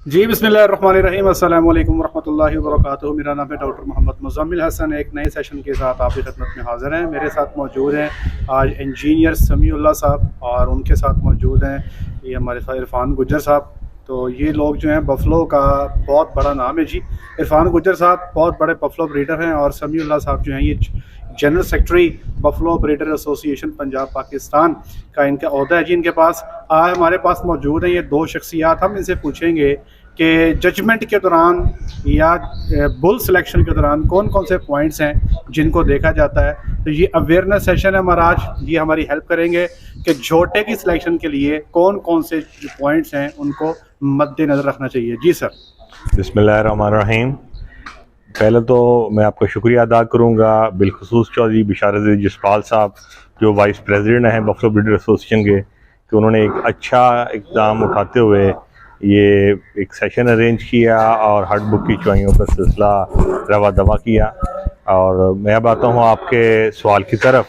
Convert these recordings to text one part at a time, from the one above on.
जी बिस्मिल्लाहिर्रहमानिर्रहीम अस्सलाम वालेकुम रहमतुल्लाहि व बरकातुहू। मेरा नाम है डॉक्टर मोहम्मद मुज़म्मिल हसन। एक नए सेशन के साथ आपकी खिदमत में हाज़िर हैं। मेरे साथ मौजूद हैं आज इंजीनियर समीउल्लाह साहब और उनके साथ मौजूद हैं ये हमारे साथ इरफान गुज्जर साहब। तो ये लोग जो हैं बफलो का बहुत बड़ा नाम है जी। इरफान गुज्जर साहब बहुत बड़े बफलो ब्रीडर हैं और समीउल्लाह साहब जो हैं ये general secretary buffalo breeder association Punjab Pakistan का इनका ओहदा है जी इनके पास। आज हमारे पास मौजूद हैं ये दो शख्सियात। हम इनसे पूछेंगे कि जजमेंट के दौरान या बुल सिलेक्शन के दौरान कौन कौन से पॉइंट्स हैं जिनको देखा जाता है। तो ये अवेयरनेस सेशन है हमारा आज। ये हमारी हेल्प करेंगे कि झोटे की सिलेक्शन के लिए कौन कौन से जो पॉइंट्स हैं उनको मद्देनज़र रखना चाहिए। जी सर। बिस्मिल्लाहिर्रहमानिर्रहीम। पहले तो मैं आपका शुक्रिया अदा करूँगा बिलखुसूस चौधरी बिशारत जसपाल साहब जो वाइस प्रेसिडेंट हैं बफलो ब्रीडर एसोसिएशन के, कि उन्होंने एक अच्छा इक़दाम उठाते हुए ये एक सेशन अरेंज किया और हार्ट बुक की चुवाइयों का सिलसिला रवा दवा किया। और मैं अब आता हूँ आपके सवाल की तरफ।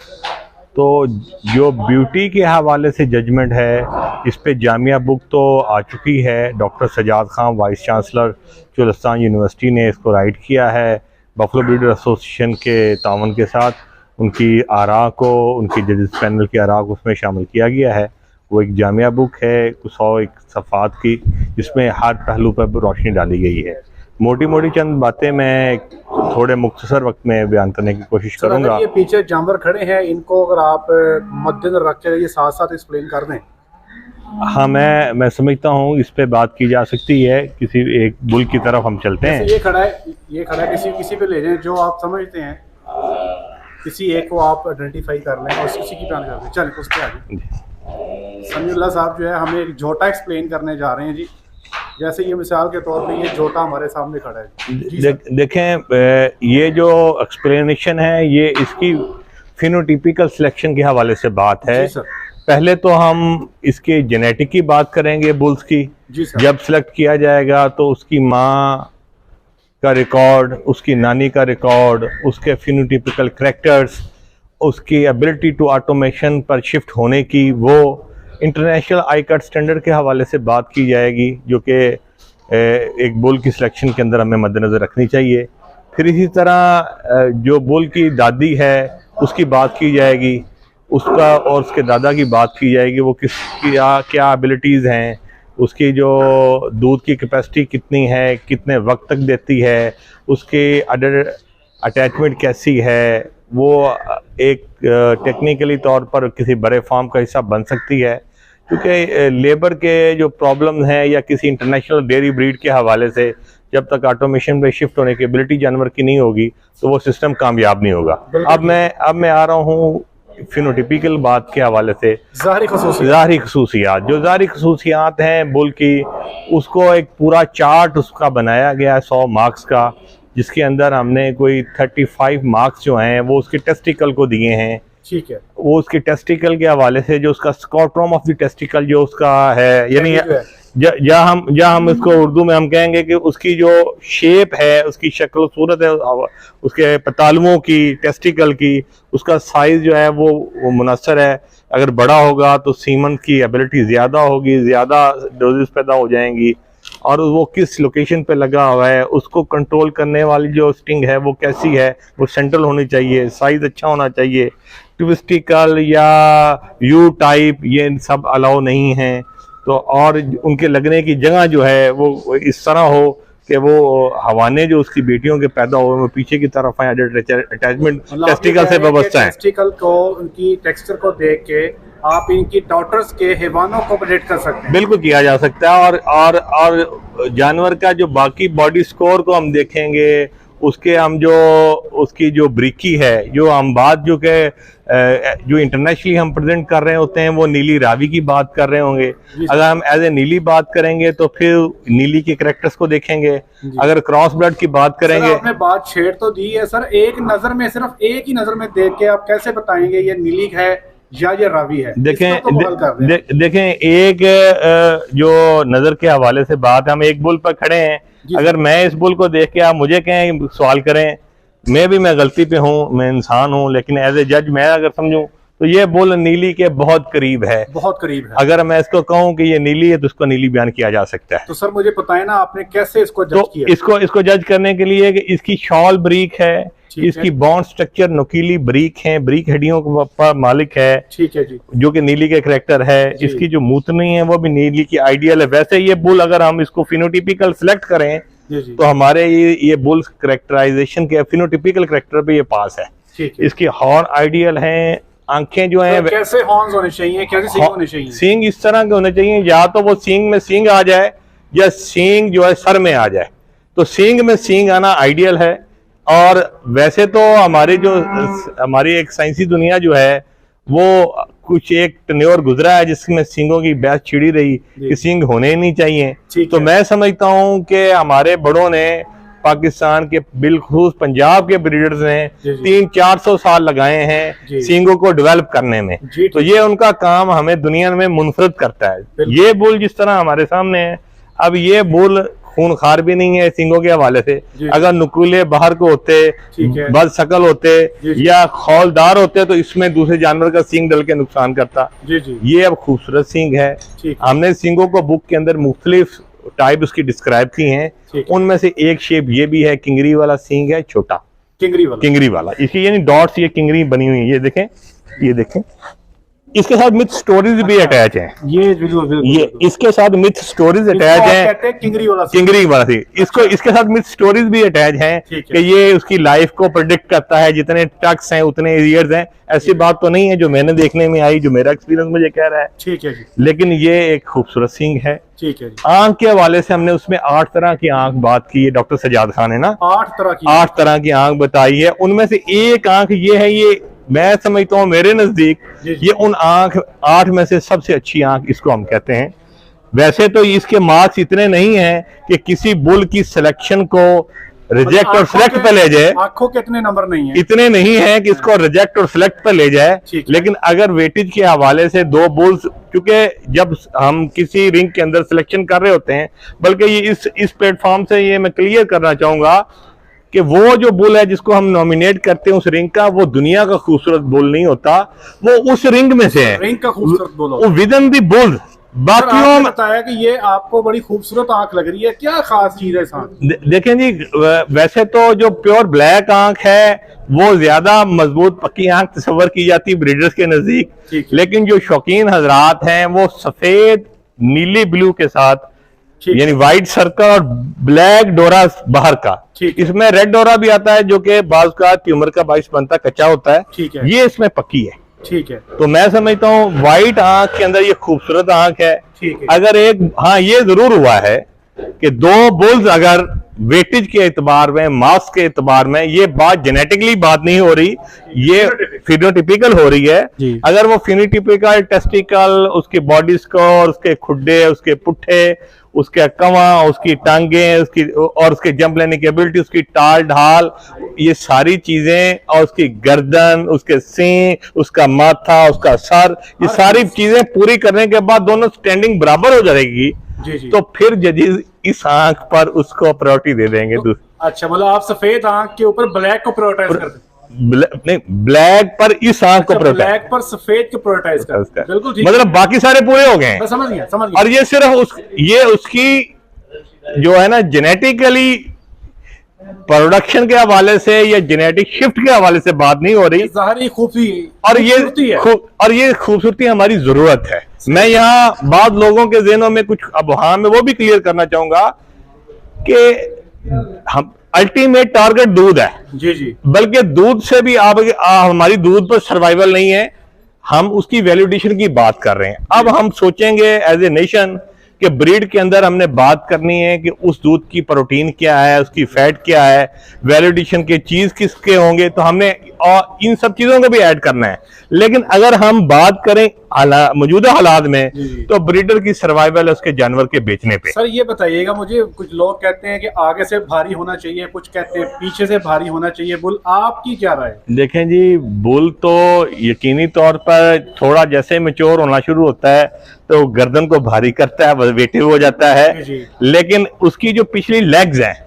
तो जो ब्यूटी के हवाले से जजमेंट है इस पे जामिया बुक तो आ चुकी है। Doctor Sajjad Khan vice chancellor Cholistan university ने इसको राइट किया है बफलो ब्रीडर एसोसिएशन के तावन के साथ। उनकी आरा को, उनकी जजेस पैनल की आरा को उसमें शामिल किया गया है। वो एक जामिया बुक है कुछ 101 सफ़ात की, जिसमें हर पहलू पर रोशनी डाली गई है। मोटी मोटी चंद बातें मैं थोड़े मुख्तसर वक्त में बयान करने की कोशिश करूँगा। ये पीछे जानवर खड़े हैं, इनको अगर आप मद्देनजर रख के ये साथ साथ एक्सप्लेन कर दें। हाँ, मैं समझता हूँ इस पे बात की जा सकती है। किसी एक बुल की तरफ हम चलते हैं। ये खड़ा है, किसी पे ले जाएं जो आप समझते हैं। किसी एक को आप आइडेंटिफाई कर लें और किसी की प्लान कर दें। चलें उस पर आगे। समीउल्लाह साहब जो है हमें एक जोटा एक्सप्लेन करने जा रहे हैं जी। जैसे ये मिसाल के तौर पे ये जोटा हमारे सामने खड़ा है। देखें, ये जो एक्सप्लेनेशन है ये इसकी फिनोटिपिकल सिलेक्शन के हवाले से बात है। पहले तो हम इसके जेनेटिक की बात करेंगे बुल्स की। जब सिलेक्ट किया जाएगा तो उसकी माँ का रिकॉर्ड, उसकी नानी का रिकॉर्ड, उसके फिनोटिपिकल करैक्टर्स, उसकी एबिलिटी टू ऑटोमेशन पर शिफ्ट होने की, वो इंटरनेशनल आई कार्ड स्टैंडर्ड के हवाले से बात की जाएगी जो कि एक बुल की सिलेक्शन के अंदर हमें मद्देनज़र रखनी चाहिए। फिर इसी तरह जो बुल की दादी है उसकी बात की जाएगी, उसका और उसके दादा की बात की जाएगी। वो क्या एबिलिटीज़ हैं, उसकी जो दूध की कैपेसिटी कितनी है, कितने वक्त तक देती है, उसकी अडर अटैचमेंट कैसी है, वो एक टेक्निकली तौर पर किसी बड़े फार्म का हिस्सा बन सकती है। क्योंकि लेबर के जो प्रॉब्लम हैं या किसी इंटरनेशनल डेयरी ब्रीड के हवाले से जब तक ऑटोमेशन पे शिफ्ट होने की एबिलिटी जानवर की नहीं होगी तो वो सिस्टम कामयाब नहीं होगा। अब मैं आ रहा हूँ फिनोटिपिकल बात के हवाले से। ज़ाहरी खसूसियात जो ज़ाहरी खसूसियात हैं बुल की, उसको एक पूरा चार्ट उसका बनाया गया है 100 मार्क्स का, जिसके अंदर हमने कोई 35 मार्क्स जो हैं वो उसके टेस्टिकल को दिए हैं। ठीक है, वो उसके टेस्टिकल के हवाले से जो उसका स्कॉट्रम ऑफ द टेस्टिकल जो उसका है, यानी जहाँ हम इसको उर्दू में हम कहेंगे कि उसकी जो शेप है, उसकी शक्ल सूरत है, उसके पतालुओं की, टेस्टिकल की, उसका साइज जो है वो मुनस्सर है। अगर बड़ा होगा तो सीमन की एबिलिटी ज़्यादा होगी, ज़्यादा डोजेस पैदा हो जाएंगी। और वो किस लोकेशन पे लगा हुआ है, उसको कंट्रोल करने वाली जो स्टिंग है वो कैसी है, वो सेंट्रल होनी चाहिए, साइज अच्छा होना चाहिए। ट्विस्टिकल या यू टाइप ये सब अलाउ नहीं है। तो और उनके लगने की जगह जो है वो इस तरह हो कि वो हवाने जो उसकी बेटियों के पैदा हुए वो पीछे की तरफ आए, अटैचमेंट टेस्टिकल से व्यवस्था है। टेस्टिकल को, उनकी टेक्सचर को देख के आप इनकी डॉटर्स के हैवानों को प्रेडिक्ट कर सकते हैं। बिल्कुल किया जा सकता है। और जानवर का जो बाकी बॉडी स्कोर को हम देखेंगे, उसके हम जो उसकी जो ब्रीकी है, जो हम बात जो इंटरनेशनली हम प्रेजेंट कर रहे होते हैं वो नीली रावी की बात कर रहे होंगे। अगर हम एज ए नीली बात करेंगे तो फिर नीली के कैरेक्टर्स को देखेंगे। अगर क्रॉस ब्लड की बात करेंगे, आपने बात छेड़ तो दी है सर, एक नजर में, सिर्फ एक ही नजर में देख के आप कैसे बताएंगे ये नीली है या ये रावी है? देखें एक जो नजर के हवाले से बात, हम एक बुल पर खड़े हैं, अगर मैं इस बुल को देख के आप मुझे कहें सवाल करें, मैं गलती पे हूँ, मैं इंसान हूँ, लेकिन एज ए जज मैं अगर समझूं तो ये बुल नीली के बहुत करीब है, बहुत करीब है। अगर मैं इसको कहूँ कि ये नीली है तो इसको नीली बयान किया जा सकता है। तो सर मुझे बताएं ना, आपने कैसे इसको जज तो किया? इसको जज करने के लिए कि इसकी शॉल ब्रीक है, इसकी बॉन्ड स्ट्रक्चर नुकीली ब्रीक है, ब्रीक हड्डियों का मालिक है, ठीक है जी, जो कि नीली के करैक्टर है। इसकी जो मूतनी है वो भी नीली की आइडियल है। वैसे ये बुल अगर हम इसको फिनोटिपिकल सिलेक्ट करें तो हमारे ये बुल करैक्टराइजेशन के फिनोटिपिकल करैक्टर पे ये पास है। इसकी हॉर्न आइडियल है, आंखें जो हैं कैसे हॉर्न्स होने चाहिए, कैसे सींग होने चाहिए? सींग इस तरह के होने चाहिए, या तो वो सींग में सींग आ जाए या सींग जो है सर में आ जाए। तो सींग में सींग आना आइडियल है। और वैसे तो हमारी एक साइंसी दुनिया जो है वो कुछ एक टन्योर गुजरा है जिसमें सींगों की बहस छिड़ी रही कि सींग होने ही नहीं चाहिए। तो मैं समझता हूं कि हमारे बड़ों ने, पाकिस्तान के बिलखुसूस पंजाब के ब्रीडर्स ने 300-400 साल लगाए हैं सींगों को डेवलप करने में। तो ये उनका काम हमें दुनिया में मुनफरद करता है। ये बुल जिस तरह हमारे सामने है, अब ये बुल खूनखार भी नहीं है सींगों के हवाले से। अगर नुकीले बाहर को होते, बद शकल होते या खौलदार होते तो इसमें दूसरे जानवर का सींग डल के नुकसान करता। ये अब खूबसूरत सींग है। हमने सींगों को बुक के अंदर मुख्तलिफ टाइप उसकी डिस्क्राइब की हैं। उनमें से एक शेप ये भी है, किंगरी वाला सींग है, छोटा किंगरी वाला। इसकी यानी डॉट्स ये किंगरी बनी हुई है, ये देखें। इसके साथ मिथ स्टोरीज भी अटैच हैं। ये इसके साथ मिथ स्टोरीज अटैच हैं, किंगरी वाला थी। इसके साथ मिथ स्टोरीज भी अटैच हैं कि ये उसकी लाइफ को प्रेडिक्ट करता है, जितने टक्स हैं उतने ईयर्स हैं। ऐसी बात तो नहीं है जो मैंने देखने में आई, जो मेरा एक्सपीरियंस मुझे कह रहा है। ठीक है जी। लेकिन ये एक खूबसूरत सींग है। ठीक है। आंख के हवाले से हमने उसमें 8 तरह की आंख बात की है, डॉक्टर सजाद खान है ना, 8 तरह की आंख बताई है। उनमें से एक आंख ये है, ये मैं समझता हूँ मेरे नजदीक ये उन 8 में से सबसे अच्छी आंख इसको हम कहते हैं। वैसे तो इसके मार्क्स इतने नहीं हैं कि किसी बुल की सिलेक्शन को रिजेक्ट और सिलेक्ट पे ले जाए। आंखों के इतने नंबर नहीं है, इतने नहीं है कि इसको रिजेक्ट और सिलेक्ट पे ले जाए। लेकिन अगर वेटेज के हवाले से 2 बुल्स, क्योंकि जब हम किसी रिंग के अंदर सिलेक्शन कर रहे होते हैं, बल्कि ये इस प्लेटफॉर्म से ये मैं क्लियर करना चाहूंगा कि वो जो बुल है जिसको हम नॉमिनेट करते हैं उस रिंग का, वो दुनिया का खूबसूरत बुल नहीं होता, वो उस रिंग में से है, रिंग का खूबसूरत बुल, वो विद इन दी बुल। बाकियों बताया कि ये आपको बड़ी खूबसूरत आंख लग रही है, क्या खास चीज है इस आंख? देखें जी, वैसे तो जो प्योर ब्लैक आंख है वो ज्यादा मजबूत पक्की आंख तस्वर की जाती है ब्रीडर्स के नजदीक, लेकिन जो शौकीन हजरात हैं वो सफेद नीली ब्लू के साथ, यानी व्हाइट सर्कल और ब्लैक डोरा बाहर का, इसमें रेड डोरा भी आता है जो कि बाज का ट्यूमर का बाइस बनता कच्चा होता है, ये इसमें पक्की है। ठीक है। तो मैं समझता हूँ व्हाइट आंख के अंदर ये खूबसूरत आंख है। अगर हाँ ये जरूर हुआ है कि 2 बुल्स अगर वेटेज के एतबार में, मास के एतबार में, ये बात जेनेटिकली बात नहीं हो रही, ये फिनोटिपिकल हो रही है। अगर वो फिनोटिपिकल टेस्टिकल, उसकी बॉडी स्कोर, उसके खुड्डे, उसके पुट्ठे, उसके कवा, उसकी टांगे, उसके जंप लेने की एबिलिटी, उसकी टाल ढाल, ये सारी चीजें, और उसकी गर्दन, उसके सींग, उसका माथा, उसका सर, ये सारी चीजें पूरी करने के बाद दोनों स्टैंडिंग बराबर हो जाएगी। तो फिर जजेस इस आंख पर उसको प्रायोरिटी दे देंगे। अच्छा, मतलब आप सफेद आंख के ऊपर ब्लैक को प्रायोरिटाइज करते हैं? नहीं, ब्लैक पर इस आंख को ब्लैक पर सफेद को प्रायोरिटाइज करते हैं। बिल्कुल ठीक। मतलब बाकी सारे पूरे हो गए, समझ गया। और ये सिर्फ ये उसकी जो है ना जेनेटिकली प्रोडक्शन के हवाले से या जेनेटिक शिफ्ट के हवाले से बात नहीं हो रही, और ये खूबसूरती हमारी जरूरत है। मैं यहाँ बाद लोगों के ज़हनों में कुछ अब हाँ मैं वो भी क्लियर करना चाहूंगा कि हम अल्टीमेट टारगेट दूध है। जी। बल्कि दूध से भी हमारी दूध पर सर्वाइवल नहीं है, हम उसकी वैल्यूडेशन की बात कर रहे हैं। अब हम सोचेंगे एज ए नेशन कि ब्रीड के अंदर हमने बात करनी है कि उस दूध की प्रोटीन क्या है, उसकी फैट क्या है, वैलिडेशन के चीज किसके होंगे, तो हमने इन सब चीजों को भी ऐड करना है। लेकिन अगर हम बात करें मौजूदा हालात में, तो ब्रीडर की सर्वाइवल है उसके जानवर के बेचने पे। सर ये बताइएगा मुझे, कुछ लोग कहते हैं कि आगे से भारी होना चाहिए, कुछ कहते हैं पीछे से भारी होना चाहिए बुल, आपकी क्या राय? देखें जी, बुल तो यकीनी तौर पर थोड़ा जैसे मैच्योर होना शुरू होता है तो गर्दन को भारी करता है, वेटिव हो जाता है, लेकिन उसकी जो पिछली लेग्स हैं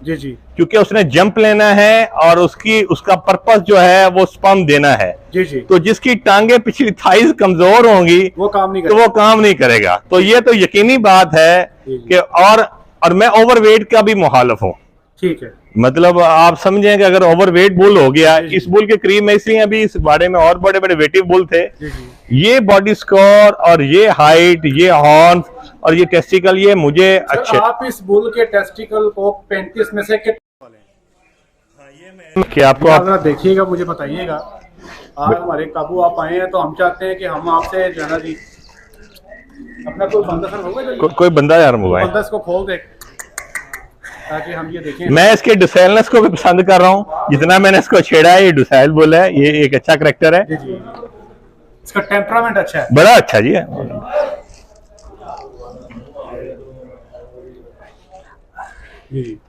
क्योंकि उसने जंप लेना है और उसका पर्पस जो है वो स्पर्म देना है। जी जी। तो जिसकी टांगे पिछली थाइज कमजोर होंगी वो काम नहीं तो वो काम नहीं करेगा। तो ये तो यकीनी बात है कि और मैं ओवरवेट का भी मुखालिफ हूँ। ठीक है, मतलब आप समझें कि अगर ओवरवेट बुल हो गया, इस बुल के करीब में, इसलिए अभी इस बारे में और बड़े बड़े वेटिव बुल थे, ये बॉडी स्कोर और ये हाइट, ये हॉर्न और ये टेस्टिकल, ये मुझे अच्छे। आप इस बुल के टेस्टिकल को 35 में से कितने कि आपको जरा देखिएगा, मुझे बताइएगा। आज हमारे काबू आप आए हैं तो हम चाहते हैं कि हम आपसे जो है ना जी अपना कोई बंदा होगा जो कोई बंदा यार मोबाइल बंदा इसको खोल दे ताकि हम ये देखें। मैं इसके डुसैलनेस को भी पसंद कर रहा हूँ, जितना मैंने इसको छेड़ा है ये डुसैल बोला है, ये एक अच्छा करैक्टर है। जी जी, इसका टेम्परामेंट अच्छा है, बड़ा अच्छा जी है। जी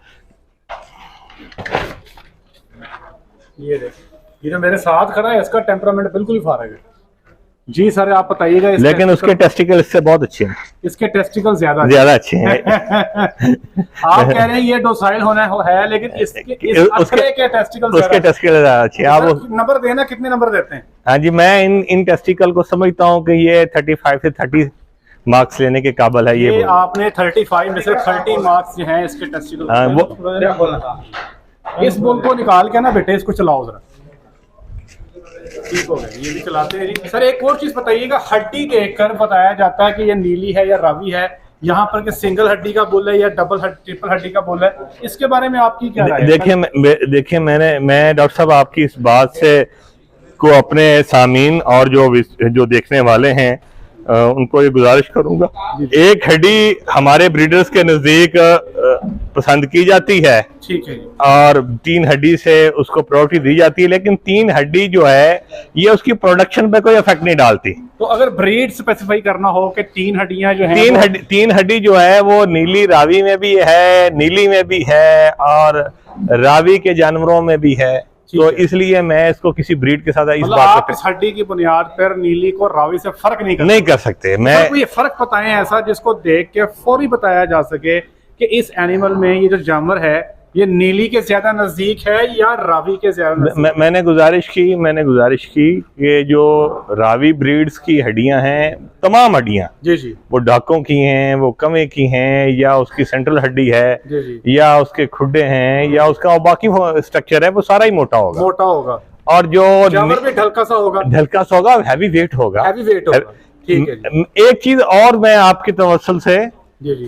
ये देखिए, ये जो मेरे साथ खड़ा है इसका टेम्परामेंट बिल्कुल ही फारग है। जी सर, आप बताइएगा। लेकिन उसके टेस्टिकल इससे बहुत अच्छे हैं, इसके टेस्टिकल ज्यादा अच्छे हैं। आप कह रहे हैं ये डोसाइल होना है, लेकिन उसके टेस्टिकल ज्यादा अच्छे हैं। आप नंबर देना, कितने नंबर देते हैं? हाँ जी, मैं इन टेस्टिकल को समझता हूँ कि ये 35 से 30 मार्क्स लेने के काबिल है। ये आपने 35 में से 30 मार्क्स जो हैं इसके टेस्टिकल। हाँ, वो इस बुल को निकाल के ना बेटे इसको चलाओ जरा। ठीक हो गया, ये भी चलाते हैं जी। सर एक और चीज बताइएगा, हड्डी देखकर बताया जाता है कि ये नीली है या रावी है, यहाँ पर कि सिंगल हड्डी का बुल है या ट्रिपल हड्डी का बुल है, इसके बारे में आपकी क्या राय है? देखिए मैं डॉक्टर साहब आपकी इस बात से को अपने सामीन और जो देखने वाले हैं उनको ये गुजारिश करूंगा, एक हड्डी हमारे ब्रीडर्स के नजदीक पसंद की जाती है, ठीक है, और 3 हड्डी से उसको प्रायोरिटी दी जाती है, लेकिन 3 हड्डी जो है ये उसकी प्रोडक्शन पे कोई इफेक्ट नहीं डालती। तो अगर ब्रीड स्पेसिफाई करना हो कि 3 हड्डियां जो हैं, 3 हड्डी जो है वो नीली रावी में भी है, नीली में भी है और रावी के जानवरों में भी है। तो इसलिए मैं इसको किसी ब्रीड के साथ इस बात आप इस हड्डी की बुनियाद पर नीली को रावी से फर्क नहीं कर सकते। मैं ये फर्क बताएं ऐसा जिसको देख के फौरी बताया जा सके कि इस एनिमल में ये जो जानवर है ये नीली के ज्यादा नजदीक है या रावी के ज्यादा। मैंने गुजारिश की कि जो रावी ब्रीड्स की हड्डियां हैं, तमाम हड्डियां जी जी, वो डाकों की हैं, वो कमे की हैं, या उसकी सेंट्रल हड्डी है जी जी, या उसके खुड्डे हैं, या उसका बाकी स्ट्रक्चर है, वो सारा ही मोटा होगा और जो जानवर भी ढलका सा होगा, हैवी वेट होगा। ठीक है। एक चीज और मैं आपकी तवज्जो से,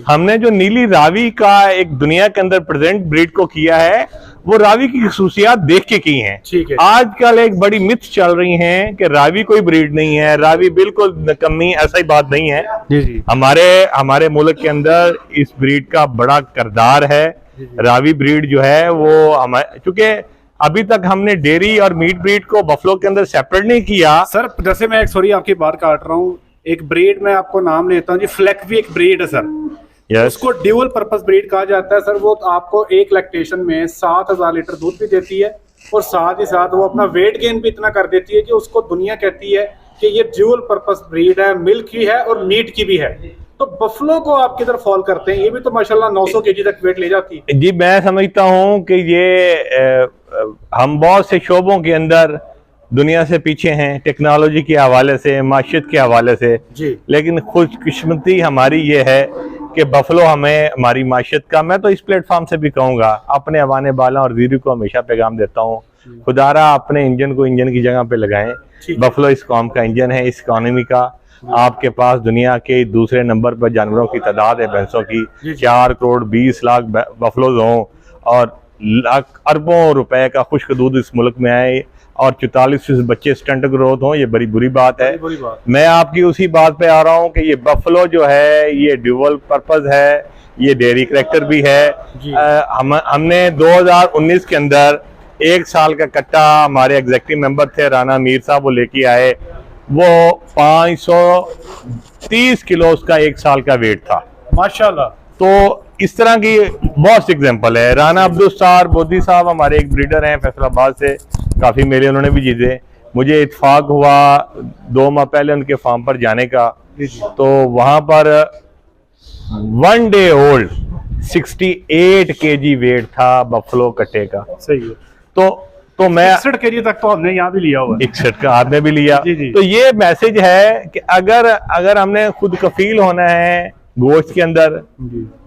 हमने जो नीली रावी का एक दुनिया के अंदर प्रेजेंट ब्रीड को किया है, वो रावी की खसूसियात देख के की हैं। ठीक है। आजकल एक बड़ी मिथ चल रही है कि रावी कोई ब्रीड नहीं है, रावी बिल्कुल निकम्मी, ऐसा ही बात नहीं है। जी जी। हमारे मुल्क के अंदर इस ब्रीड का बड़ा किरदार है। रावी ब्रीड जो है वो हमारे, चूंकि अभी तक हमने डेयरी और मीट ब्रीड को बफलो के अंदर सेपरेट नहीं किया। सर जैसे मैं आपकी बात काट रहा हूँ, एक ब्रीड में आपको नाम लेता हूँ जी, फ्लैक भी एक ब्रीड है सर। उसको ड्यूअल पर्पस ब्रीड कहा जाता है सर। वो आपको एक लैक्टेशन में 7000 लीटर दूध भी देती है और साथ ही साथ वो अपना वेट गेन भी इतना कर देती है कि उसको दुनिया कहती है कि ये ड्यूअल पर्पस ब्रीड है, मिल्क की है और मीट की भी है। तो बफलो को आप किधर फॉल करते हैं? ये भी तो माशाल्लाह 900 केजी तक वेट ले जाती है। जी, मैं समझता हूँ कि ये हम बहुत से शोबों के अंदर दुनिया से पीछे हैं, टेक्नोलॉजी के हवाले से, माशियत के हवाले से जी। लेकिन खुशकिस्मती हमारी ये है कि बफलो हमें हमारी माशियत का, मैं तो इस प्लेटफॉर्म से भी कहूँगा, अपने अवाने बाला और वीरू को हमेशा पैगाम देता हूँ, खुदारा अपने इंजन को इंजन की जगह पे लगाएं। बफलो इस कौम का इंजन है, इस इकॉनमी का। आपके पास दुनिया के दूसरे नंबर पर जानवरों की तादाद है, भैंसों की 4 करोड़ 20 लाख बफलोज हों और लाख अरबों रुपए का खुश्क दूध इस मुल्क में आए और 44% बच्चे स्टंट ग्रोथ हों, ये बड़ी बुरी बात है। मैं आपकी उसी बात पे आ रहा हूँ कि ये बफलो जो है ये ड्यूअल पर्पस है, ये डेयरी करैक्टर भी है। हमने 2019 के अंदर 1 साल का कट्टा, हमारे एग्जीक्यूटिव मेंबर थे राना मीर साहब, वो लेके आए, वो 530 किलो उसका 1 साल का वेट था माशाल्लाह। तो इस तरह की बहुत एग्जांपल है। राना अब्दुल सत्तार बोदी साहब हमारे एक ब्रीडर हैं फैसलाबाद से, काफ़ी मेले उन्होंने भी जीते। मुझे इत्फाक हुआ 2 माह पहले उनके फार्म पर जाने का, तो वहाँ पर 1 डे ओल्ड 68 kg वेट था बफलो कट्टे का। सही है। तो मैं 61 kg तक तो हमने यहाँ भी लिया हुआ है। 61 का आपने भी लिया। जी, जी। तो ये मैसेज है कि अगर हमने खुद कफील होना है गोश्त के अंदर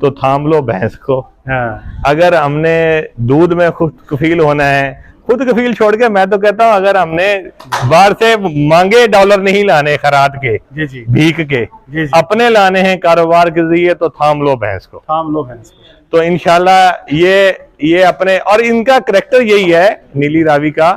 तो थाम लो भैंस को। हाँ। अगर हमने दूध में खुद कफील होना है, खुद कफील छोड़ के मैं तो कहता हूँ अगर हमने बाहर से मांगे डॉलर नहीं लाने खराद के, जी जी, भीख के, जी जी, अपने लाने हैं कारोबार के जरिए, तो थाम लो भैंस को। थाम लो भैंस को। तो इंशाल्लाह ये अपने, और इनका करैक्टर यही है नीली रावी का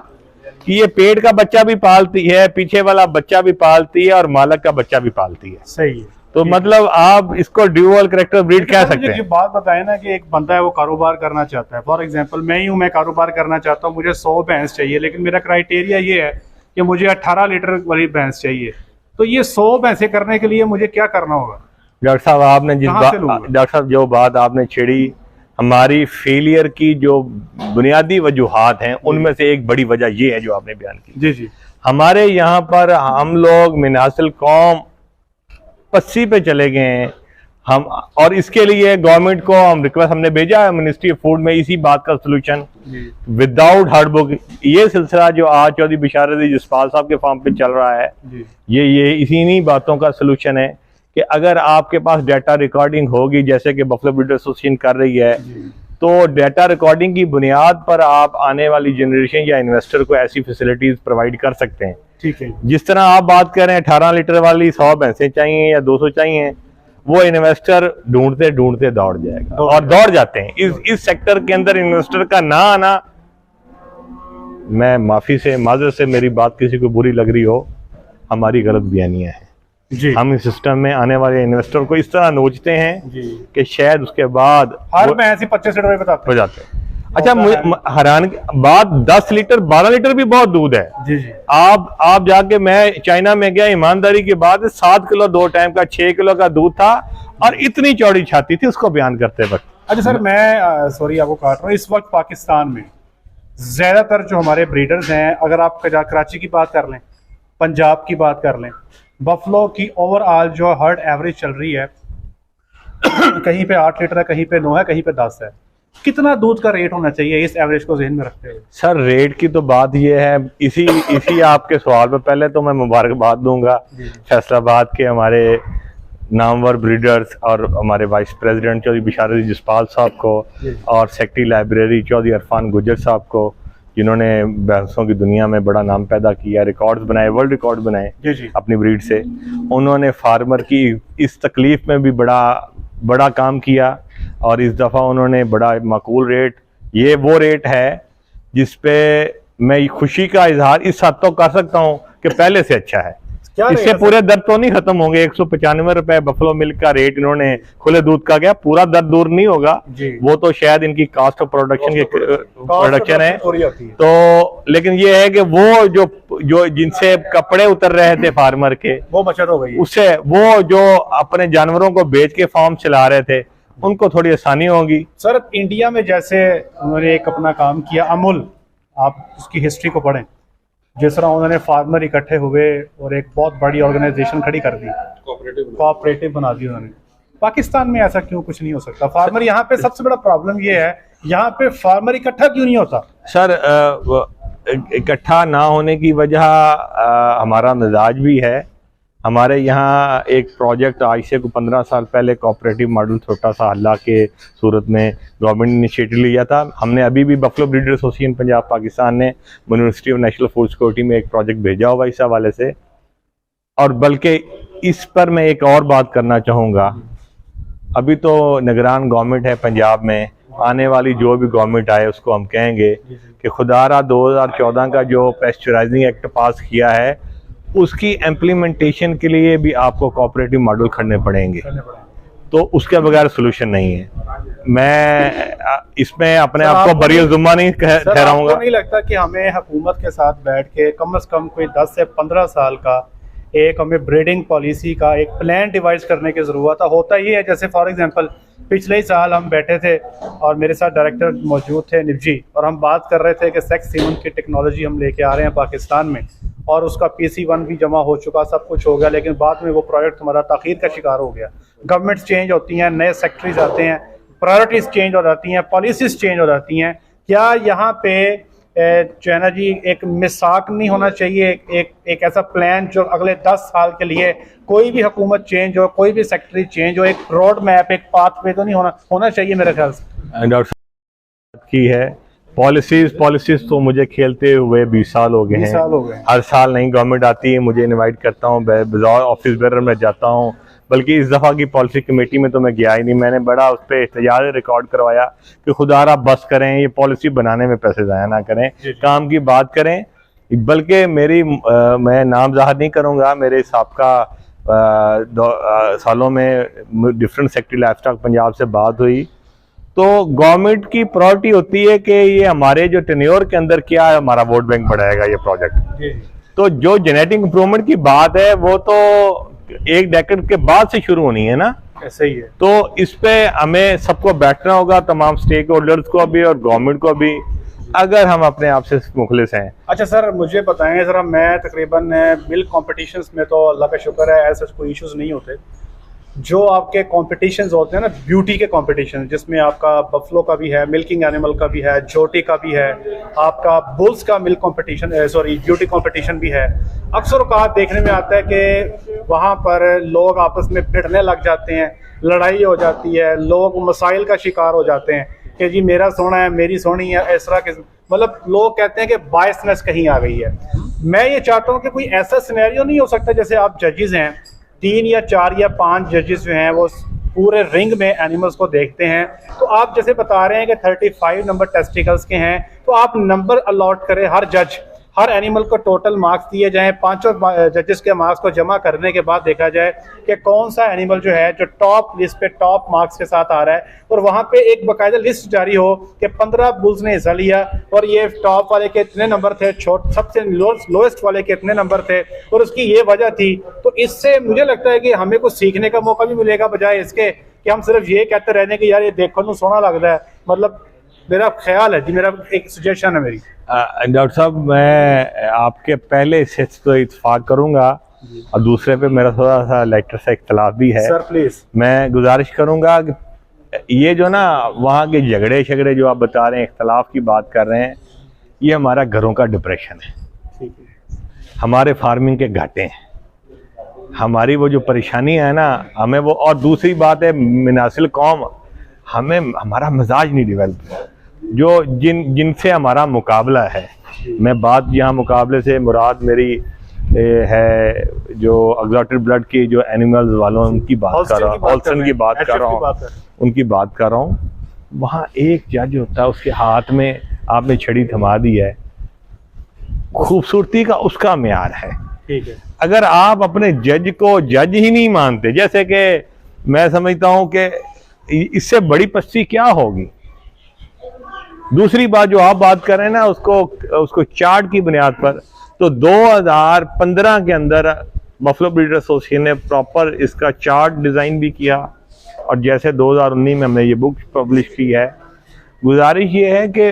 कि ये पेड़ का बच्चा भी पालती है, पीछे वाला बच्चा भी पालती है और मालक का बच्चा भी पालती है। सही है। तो मतलब आप इसको ड्यूअल करैक्टर ब्रीड कह सकते हैं। ये बात बताए ना कि एक बंदा है वो कारोबार करना चाहता है, फॉर एग्जांपल मैं ही हूँ, मैं कारोबार करना चाहता हूँ, मुझे 100 भैंस चाहिए, लेकिन मेरा क्राइटेरिया ये है कि मुझे 18 लीटर वाली भैंस चाहिए। तो ये 100 भैंसें करने के लिए मुझे क्या करना होगा? डॉक्टर साहब आपने डॉक्टर साहब जो बात आपने छेड़ी, हमारी फेलियर की जो बुनियादी वजूहात हैं उनमें से एक बड़ी वजह ये है जो आपने बयान की। जी जी। हमारे यहाँ पर हम लोग मिनासिल कौम पस्सी पे चले गए हैं हम, और इसके लिए गवर्नमेंट को हम रिक्वेस्ट हमने भेजा है मिनिस्ट्री ऑफ फूड में इसी बात का सलूशन विदाउट हार्ड बुक। ये सिलसिला जो आज चौधरी बिशारत जसपाल साहब के फार्म पे चल रहा है ये इन्हीं बातों का सलूशन है कि अगर आपके पास डाटा रिकॉर्डिंग होगी जैसे कि बफलो ब्रीडर एसोसिएशन कर रही है, तो डाटा रिकॉर्डिंग की बुनियाद पर आप आने वाली जनरेशन या इन्वेस्टर को ऐसी फैसिलिटीज प्रोवाइड कर सकते हैं। ठीक है। जिस तरह आप बात कर रहे हैं 18 लीटर वाली 100 भैंसें चाहिए या 200 चाहिए, वो इन्वेस्टर ढूंढते ढूंढते दौड़ जाएगा और दौड़ जाते हैं। इस सेक्टर के अंदर इन्वेस्टर का ना आना, मैं माफी से माजरत से मेरी बात किसी को बुरी लग रही हो, हमारी गलत बयानियां हैं जी। हम इस सिस्टम में आने वाले इन्वेस्टर को इस तरह नोचते हैं कि शायद उसके बाद हर भैंस 25 लीटर हो जाते हैं। अच्छा हैरान बात 10 लीटर 12 लीटर भी बहुत दूध है जी जी। आप जाके, मैं चाइना में गया, ईमानदारी के बाद 7 किलो 2 टाइम का 6 किलो का दूध था और इतनी चौड़ी छाती थी उसको बयान करते वक्त। अच्छा सर, मैं सॉरी आपको काट रहा हूँ, इस वक्त पाकिस्तान में ज्यादातर जो हमारे ब्रीडर्स हैं, अगर आप कराची की बात कर लें, पंजाब की बात कर लें, बफलो की ओवरऑल जो हर्ड एवरेज चल रही है कहीं पे 8 लीटर है, कहीं पे 9 है, कहीं पे 10 है। कितना दूध का रेट होना चाहिए इस एवरेज को ज़हन में रखते हुए? सर रेट की तो बात ये है, इसी आपके सवाल पे पहले तो मैं मुबारकबाद दूंगा फैसलाबाद के हमारे नामवर ब्रीडर्स और हमारे वाइस प्रेसिडेंट चौधरी बिशारत जसपाल साहब को और सेक्रेटरी लाइब्रेरी चौधरी इरफान गुजर साहब को, जिन्होंने भैंसों की दुनिया में बड़ा नाम पैदा किया, रिकॉर्ड्स बनाए, वर्ल्ड रिकॉर्ड बनाए अपनी ब्रीड से। उन्होंने फार्मर की इस तकलीफ में भी बड़ा काम किया और इस दफ़ा उन्होंने बड़ा माकूल रेट, ये वो रेट है जिस पे मैं खुशी का इजहार इस हद तक कर सकता हूँ कि पहले से अच्छा है। इससे पूरे दर्द तो नहीं खत्म होंगे। 195 रुपए बफलो मिल्क का रेट इन्होंने खुले दूध का गया, पूरा दर्द दूर नहीं होगा, वो तो शायद इनकी कास्ट ऑफ प्रोडक्शन है। तो लेकिन ये है कि वो जो जिनसे कपड़े उतर रहे थे फार्मर के, वो बचत हो गई, उससे वो जो अपने जानवरों को बेच के फार्म चला रहे थे उनको थोड़ी आसानी होगी। सर इंडिया में जैसे उन्होंने एक अपना काम किया अमूल, आप उसकी हिस्ट्री को पढ़ें, जिस तरह उन्होंने फार्मर इकट्ठे हुए और एक बहुत बड़ी ऑर्गेनाइजेशन खड़ी कर दी, कोऑपरेटिव बना दी उन्होंने। पाकिस्तान में ऐसा क्यों कुछ नहीं हो सकता? फार्मर यहाँ पे सबसे बड़ा प्रॉब्लम ये है, यहाँ पे फार्मर इकट्ठा क्यों नहीं होता? सर इकट्ठा ना होने की वजह हमारा मिजाज भी है। हमारे यहाँ एक प्रोजेक्ट आज से 15 साल पहले कोऑपरेटिव मॉडल छोटा सा हल्ला के सूरत में गवर्नमेंट ने इनिशिएटिव लिया था। हमने अभी भी buffalo breeder association Punjab Pakistan ने university of national food security में एक प्रोजेक्ट भेजा हुआ इस हवाले से। और बल्कि इस पर मैं एक और बात करना चाहूँगा, अभी तो निगरान गवर्नमेंट है पंजाब में, आने वाली जो भी गवर्नमेंट आए उसको हम कहेंगे कि खुदारा 2014 का जो पेस्चराइजिंग एक्ट पास किया है उसकी इम्प्लीमेंटेशन के लिए भी आपको कोऑपरेटिव मॉडल करने पड़ेंगे, तो उसके बगैर सोल्यूशन नहीं है। मैं इसमें अपने आप को बरी जुम्मा नहीं ठहराऊंगा। नहीं लगता कि हमें हुकूमत के साथ बैठ के कम से कम कोई 10 से 15 साल का एक हमें ब्रीडिंग पॉलिसी का एक प्लान डिवाइस करने की ज़रूरत है? होता ये है, जैसे फॉर एग्जांपल पिछले ही साल हम बैठे थे और मेरे साथ डायरेक्टर मौजूद थे निपजी, और हम बात कर रहे थे कि सेक्स सीमन की टेक्नोलॉजी हम लेके आ रहे हैं पाकिस्तान में, और उसका PC1 भी जमा हो चुका, सब कुछ हो गया, लेकिन बाद में वो प्रोजेक्ट हमारा ताख़ीर का शिकार हो गया। गवर्नमेंट्स चेंज होती हैं, नए सेक्रेटरीज आते हैं, प्रायोरिटीज चेंज हो जाती हैं, पॉलिसीज चेंज हो जाती हैं। क्या यहाँ पे जो है ना जी एक मिसाक नहीं होना चाहिए, एक ऐसा प्लान जो अगले 10 साल के लिए कोई भी हुकूमत चेंज हो, कोई भी सेक्रेटरी चेंज हो, एक रोड मैप, एक पाथवे तो नहीं होना चाहिए मेरे ख्याल से। डॉक्टर साहब की है पॉलिसीज तो मुझे खेलते हुए 20 साल हो गए हैं। हर साल नई गवर्नमेंट आती है, मुझे इनवाइट करता हूँ, ऑफिस बेरर में जाता हूँ, बल्कि इस दफ़ा की पॉलिसी कमेटी में तो मैं गया ही नहीं। मैंने बड़ा उस पर एहतजाज रिकॉर्ड करवाया कि खुदारा बस करें, ये पॉलिसी बनाने में पैसे ज़ाया ना करें, काम की बात करें। बल्कि मैं नाम ज़ाहिर नहीं करूँगा, मेरे साबका सालों में डिफरेंट सेक्रेटरी लाइफस्टॉक पंजाब से बात हुई, तो गवर्नमेंट की प्रायोरिटी होती है कि ये हमारे जो टेन्योर के अंदर क्या है, हमारा वोट बैंक बढ़ाएगा ये प्रोजेक्ट। तो जो जेनेटिक इंप्रूवमेंट की बात है वो तो एक डेकेड के बाद से शुरू होनी है ना, ऐसा ही है। तो इस पे हमें सबको बैठना होगा, तमाम स्टेक होल्डर्स को भी और गवर्नमेंट को भी, अगर हम अपने आप से मुखलिस हैं। अच्छा सर, मुझे बताएं ज़रा, मैं तकरीबन मिल्क कॉम्पिटिशन्स में तो अल्लाह का शुक्र है ऐसे कोई इश्यूज़ नहीं होते। जो आपके कॉम्पिटिशन्स होते हैं ना, ब्यूटी के कॉम्पिटिशन, जिसमें आपका बफलो का भी है, मिल्किंग एनिमल का भी है, जोटी का भी है, आपका बुल्स का मिल्क कॉम्पिटिशन, ब्यूटी कॉम्पिटिशन भी है। अक्सर औक़ात देखने में आता है कि वहाँ पर लोग आपस में भिड़ने लग जाते हैं, लड़ाई हो जाती है, लोग मसाइल का शिकार हो जाते हैं कि जी मेरा सोना है, मेरी सोनी है, इस तरह के, मतलब लोग कहते हैं कि बायसनेस कहीं आ गई है। मैं ये चाहता हूँ कि कोई ऐसा सिनेरियो नहीं हो सकता, जैसे आप जजेस हैं, 3 या 4 या 5 जजेस जो हैं वो पूरे रिंग में एनिमल्स को देखते हैं, तो आप जैसे बता रहे हैं कि 35 नंबर टेस्टिकल्स के हैं, तो आप नंबर अलॉट करें, हर एनिमल को टोटल मार्क्स दिए जाएं, 5 जजेस के मार्क्स को जमा करने के बाद देखा जाए कि कौन सा एनिमल जो है जो टॉप लिस्ट पे टॉप मार्क्स के साथ आ रहा है, और वहाँ पे एक बाकायदा लिस्ट जारी हो कि 15 बुल्स ने हिस्सा लिया और ये टॉप वाले के इतने नंबर थे, सबसे लोएस्ट वाले के इतने नंबर थे और उसकी ये वजह थी। तो इससे मुझे लगता है कि हमें कुछ सीखने का मौका भी मिलेगा, बजाय इसके कि हम सिर्फ ये कहते रहने कि यार ये देखो ना सोना लगता है। मतलब मेरा ख्याल है जी, मेरा एक सजेशन है मेरी। डॉक्टर साहब, मैं आपके पहले से तो इत्तेफाक करूंगा और दूसरे पे मेरा थोड़ा सा लेटर से इख्तलाफ भी है। सर प्लीज, मैं गुजारिश करूंगा कि ये जो ना वहाँ के झगड़े जो आप बता रहे हैं, इख्तलाफ की बात कर रहे हैं, ये हमारा घरों का डिप्रेशन है। ठीक है। हमारे फार्मिंग के घाटे हैं, हमारी वो जो परेशानी है ना, हमें वो, और दूसरी बात है मिनासिल कौम, हमें हमारा मिजाज नहीं डेवलप, जो जिनसे हमारा मुकाबला है। मैं बात यहाँ मुकाबले से मुराद मेरी है जो एक्सोटिक ब्लड की जो एनिमल्स वालों उनकी बात कर रहा हूँ, हॉल्स्टन की बात कर रहा हूँ, उनकी बात कर रहा हूँ। वहाँ एक जज होता है, उसके हाथ में आपने छड़ी थमा दी है, खूबसूरती का उसका म्यार है। ठीक है। अगर आप अपने जज को जज ही नहीं मानते, जैसे कि मैं समझता हूँ कि इससे बड़ी पस्ती क्या होगी। दूसरी बात जो आप बात कर रहे हैं ना, उसको चार्ट की बुनियाद पर, तो 2015 के अंदर बफलो ब्रीडर एसोसिएशन ने प्रॉपर इसका चार्ट डिज़ाइन भी किया, और जैसे 2019 में हमने ये बुक पब्लिश की है। गुजारिश ये है कि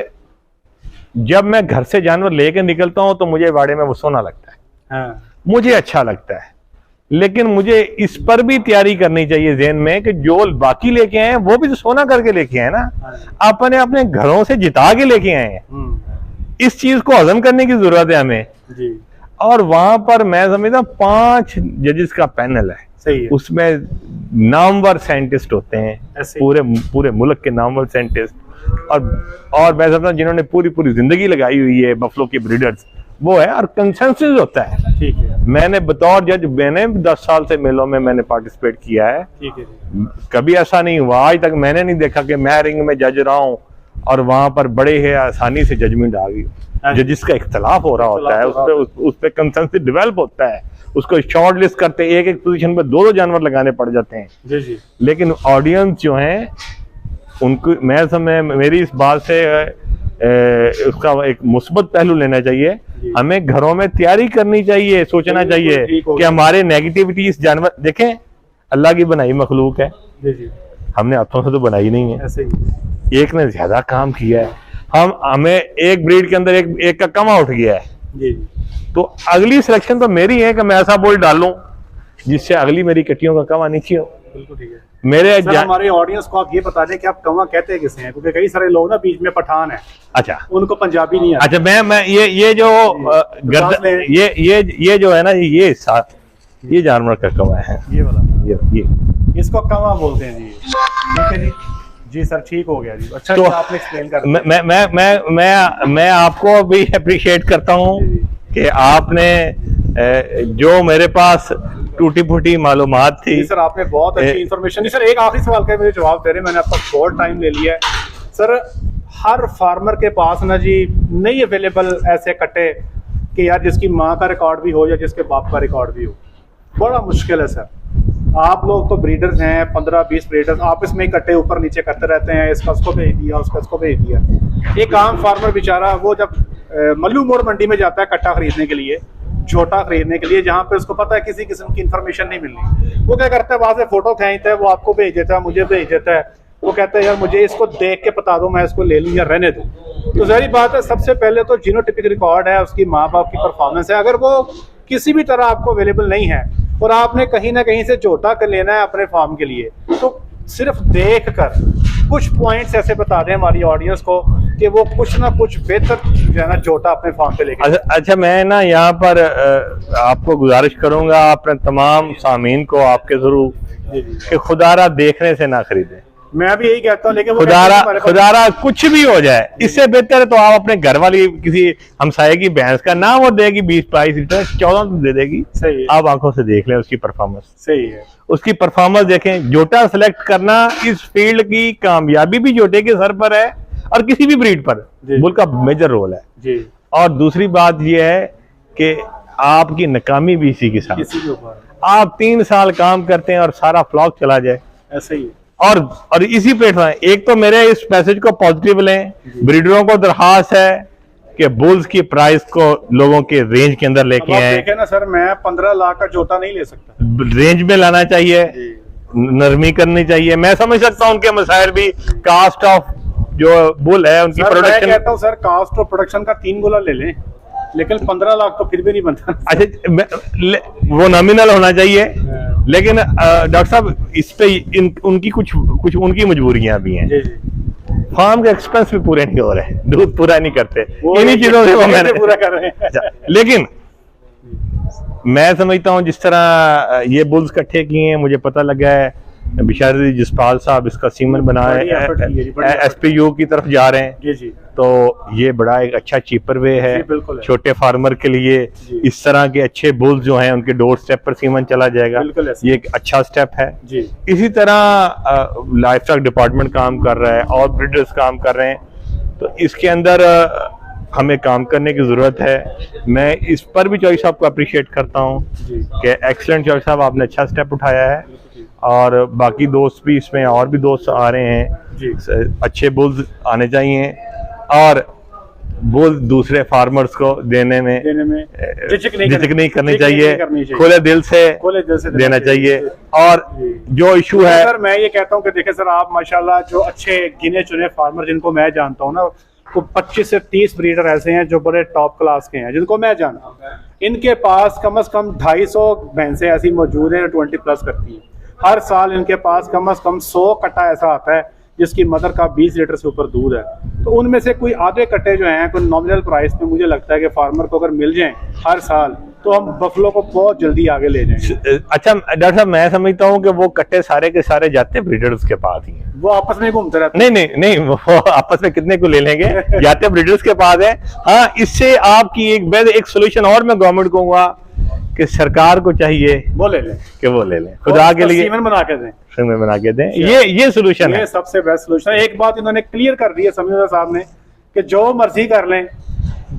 जब मैं घर से जानवर लेकर निकलता हूँ तो मुझे वाड़े में वो सोना लगता है। हाँ। मुझे अच्छा लगता है, लेकिन मुझे इस पर भी तैयारी करनी चाहिए ज़हन में कि जो बाकी लेके आए हैं वो भी तो सोना करके लेके आए ना, अपने अपने घरों से जिता के लेके आए हैं। इस चीज को हजम करने की जरूरत है हमें जी। और वहां पर मैं समझता 5 जजेस का पैनल है, सही है। उसमें नामवर साइंटिस्ट होते हैं, पूरे मुल्क के नामवर साइंटिस्ट, और मैं समझता जिन्होंने पूरी जिंदगी लगाई हुई है बफलो के ब्रीडर्स, वो है, और कंसेंसस होता है। ठीक है। मैंने बतौर जज, मैंने 10 साल से मेलों में मैंने पार्टिसिपेट किया है। ठीक है। कभी ऐसा नहीं हुआ आज तक, मैंने नहीं देखा कि मैं रिंग में जज रहा हूँ और वहां पर बड़े है आसानी से जजमेंट आ गई। जजिस का इख्तलाफ हो रहा होता है, उस पे कंसेंसस डेवलप होता है, उसको शॉर्ट लिस्ट करते, एक पोजीशन पे 2 जानवर लगाने पड़ जाते हैं जी जी। लेकिन ऑडियंस जो है उनको, मेरी इस बात से उसका एक मुस्बत पहलू लेना चाहिए। हमें घरों में तैयारी करनी चाहिए, सोचना चाहिए कि हमारे नेगेटिविटी इस जानवर, देखें अल्लाह की बनाई मखलूक है, हमने हाथों से तो बनाई नहीं है, ऐसे ही एक ने ज्यादा काम किया है। हमें एक ब्रीड के अंदर एक का कम आउट गया है, तो अगली सिलेक्शन तो मेरी है कि मैं ऐसा बोल डालूं जिससे अगली मेरी कटियों का कम नीचे हो। बिल्कुल ठीक है। मेरे सर हमारे ऑडियंस को आप ये बता दें कि आप कौवा कहते हैं किसे हैं, क्योंकि कई सारे लोग ना बीच में पठान है, अच्छा उनको पंजाबी नहीं आता। अच्छा, मैं ये जो गर्दन ये जो है ना, ये जानवर का कौवा है, ये वाला, ये इसको कौवा बोलते हैं जी। ठीक है जी, जी सर ठीक हो गया जी। अच्छा तो आपने एक्सप्लेन कर दिया। मैं आपको भी अप्रिशिएट करता हूँ कि आपने जो मेरे पास टूटी फूटी मालूमात थी। जी सर आपने बहुत अच्छी इन्फॉर्मेशन दी। सर एक आखिरी सवाल का मुझे जवाब दे रहे हैं, मैंने आपका बहुत टाइम ले लिया है सर। हर फार्मर के पास ना जी नहीं अवेलेबल ऐसे कट्टे कि यार जिसकी माँ का रिकॉर्ड भी हो या जिसके बाप का रिकॉर्ड भी हो, बड़ा मुश्किल है सर। आप लोग तो ब्रीडर्स हैं, 15-20 ब्रीडर्स आपस में इकट्ठे ऊपर नीचे करते रहते हैं, इसका उसको भेज दिया, उसका उसको भेज दिया। एक आम फार्मर बेचारा वो जब मल्लू मोड़ मंडी में जाता है कट्टा खरीदने के लिए, छोटा खरीदने के लिए, जहाँ पे उसको पता है किसी किस्म की इन्फॉर्मेशन नहीं मिलनी, वो क्या करता है वहां से फोटो खींचता है, वो आपको भेज देता है, मुझे भेज देता है। वो कहता है यार मुझे इसको देख के बता दो, मैं इसको ले लूँ या रहने दूँ। तो जाहिर बात है सबसे पहले तो जीनोटिपिक रिकॉर्ड है, उसकी माँ बाप की परफॉर्मेंस है। अगर वो किसी भी तरह आपको अवेलेबल नहीं है और आपने कहीं ना कहीं से जोटा कर लेना है अपने फार्म के लिए, तो सिर्फ देख कर कुछ पॉइंट्स ऐसे बता दें हमारी ऑडियंस को कि वो कुछ ना कुछ बेहतर जो है ना जोटा अपने फार्म पे लेके। अच्छा मैं ना यहाँ पर आपको गुजारिश करूंगा अपने तमाम सामीन को आपके थ्रू कि खुदारा देखने से ना खरीदें। मैं भी यही कहता हूँ, लेकिन खुदारा कुछ भी हो जाए, इससे बेहतर है तो आप अपने घर वाली किसी हमसाये की भैंस का ना, वो देगी 20-22 लीटर, 14 तो दे देगी। सही है। आप आंखों से देख लें उसकी परफॉर्मेंस। सही है, उसकी परफॉर्मेंस देखें। जोटा सेलेक्ट करना इस फील्ड की कामयाबी भी जोटे के सर पर है और किसी भी ब्रीड पर बुल का मेजर रोल है जी। और दूसरी बात यह है कि आपकी नाकामी भी इसी के साथ। आप 3 साल काम करते हैं और सारा फ्लॉक चला जाए, ऐसे ही। और इसी प्लेटफॉर्म, एक तो मेरे इस मैसेज को पॉजिटिव लें। ब्रीडरों को दरखास्त है कि बुल्स की प्राइस को लोगों के रेंज के अंदर लेके आए। देखें ना सर, मैं 15 लाख का जोटा नहीं ले सकता, रेंज में लाना चाहिए, नरमी करनी चाहिए। मैं समझ सकता हूं उनके मसाइल भी, कास्ट ऑफ जो बुल है उनकी प्रोडक्शन। मैं कहता हूं सर कास्ट ऑफ प्रोडक्शन का 3 गुना ले लें, लेकिन 15 लाख तो फिर भी नहीं बनता। अच्छा वो नॉमिनल होना चाहिए, लेकिन डॉक्टर साहब इस पे उनकी कुछ उनकी मजबूरियां भी हैं। फार्म के एक्सपेंस भी पूरे नहीं हो रहे, दूध पूरा नहीं करते, इन्हीं चीजों से वो मैंने पूरा कर रहे हैं। अच्छा, लेकिन मैं समझता हूं जिस तरह ये बुल्स इकट्ठे किए हैं, मुझे पता लगा है बिशारदी जसपाल साहब इसका सीमन बनाए SPU की तरफ जा रहे हैं। जी। तो ये बड़ा एक अच्छा चीपर वे है छोटे फार्मर के लिए। इस तरह के अच्छे बुल्स जो हैं उनके डोर स्टेप पर सीमन चला जाएगा, ये एक अच्छा स्टेप है जी। इसी तरह लाइफ स्टॉक डिपार्टमेंट काम कर रहा है और ब्रीडर्स काम कर रहे हैं, तो इसके अंदर हमें काम करने की जरूरत है। मैं इस पर भी चौधरी साहब को अप्रिशिएट करता हूँ कि एक्सीलेंट चौधरी साहब, आपने अच्छा स्टेप उठाया है और बाकी दोस्त भी इसमें और भी दोस्त आ रहे हैं। अच्छे बुल्स आने चाहिए और बुल दूसरे फार्मर्स को देने में झिझक नहीं करनी चाहिए, खुले दिल से देना चाहिए। और जो इशू है सर, मैं ये कहता हूँ कि देखें सर, आप माशाल्लाह जो अच्छे गिने चुने फार्मर जिनको मैं जानता हूँ ना, वो 25 से 30 ब्रीडर ऐसे हैं जो बड़े टॉप क्लास के हैं जिनको मैं जानता हूँ। इनके पास कम से कम 250 भैंसें ऐसी मौजूद हैं 20+ करती हैं। हर साल इनके पास कम से कम 100 कट्टा ऐसा आता है जिसकी मदर का 20 लीटर से ऊपर दूध है। तो उनमें से कोई आधे कट्टे जो हैं कोई नॉमिनल प्राइस में मुझे लगता है कि फार्मर को अगर मिल जाएं हर साल, तो हम बफलो को बहुत जल्दी आगे ले जाएंगे। अच्छा डॉक्टर साहब, मैं समझता हूँ कि वो कट्टे सारे के सारे जाते ब्रीडर्स के पास ही हैं। वो आपस में घूमते रहते नहीं, वो आपस में कितने को ले लेंगे, जाते ब्रीडर्स के पास है। हाँ, इससे आपकी एक सोल्यूशन और मैं गवर्नमेंट को कहूँगा कि सरकार को चाहिए वो ले लें खुदा के लिए, सीमन बना के दें। ये सोल्यूशन है, सबसे बेस्ट सोल्यूशन। एक बात इन्होंने क्लियर कर दी है समीउल्लाह साहब ने कि जो मर्जी कर लें,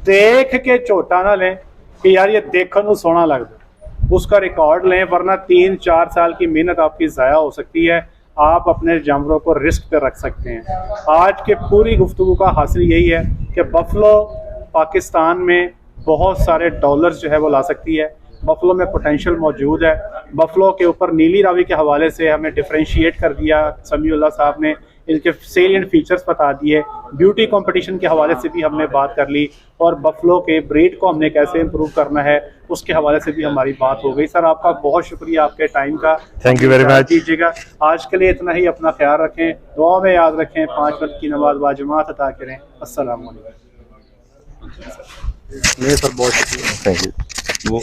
देख के झोटा ना लें कि यार ये देखने को सोना लगता, उसका रिकॉर्ड लें, वरना 3-4 साल की मेहनत आपकी ज़ाया हो सकती है। आप अपने जानवरों को रिस्क पे रख सकते हैं। आज के पूरी गुफ्तगू का हासिल यही है कि बफलो पाकिस्तान में बहुत सारे डॉलर्स जो है वो ला सकती है। बफलो में पोटेंशियल मौजूद है। बफलो के ऊपर नीली रावी के हवाले से हमें डिफरेंशिएट कर दिया समीउल्लाह साहब ने। इनके सेलिएंट फीचर्स बता दिए, ब्यूटी कंपटीशन के हवाले से भी हमने बात कर ली, और बफलो के ब्रीड को हमने कैसे इम्प्रूव करना है उसके हवाले से भी हमारी बात हो गई। सर आपका बहुत शुक्रिया आपके टाइम का, थैंक यू वेरी मच। कीजिएगा। आज के लिए इतना ही, अपना ख्याल रखें, दुआ में याद रखें, 5 वक्त की नमाज बाजमात अता करें। अस्सलाम वालेकुम। नहीं सर बहुत शुक्रिया। Thank you. वो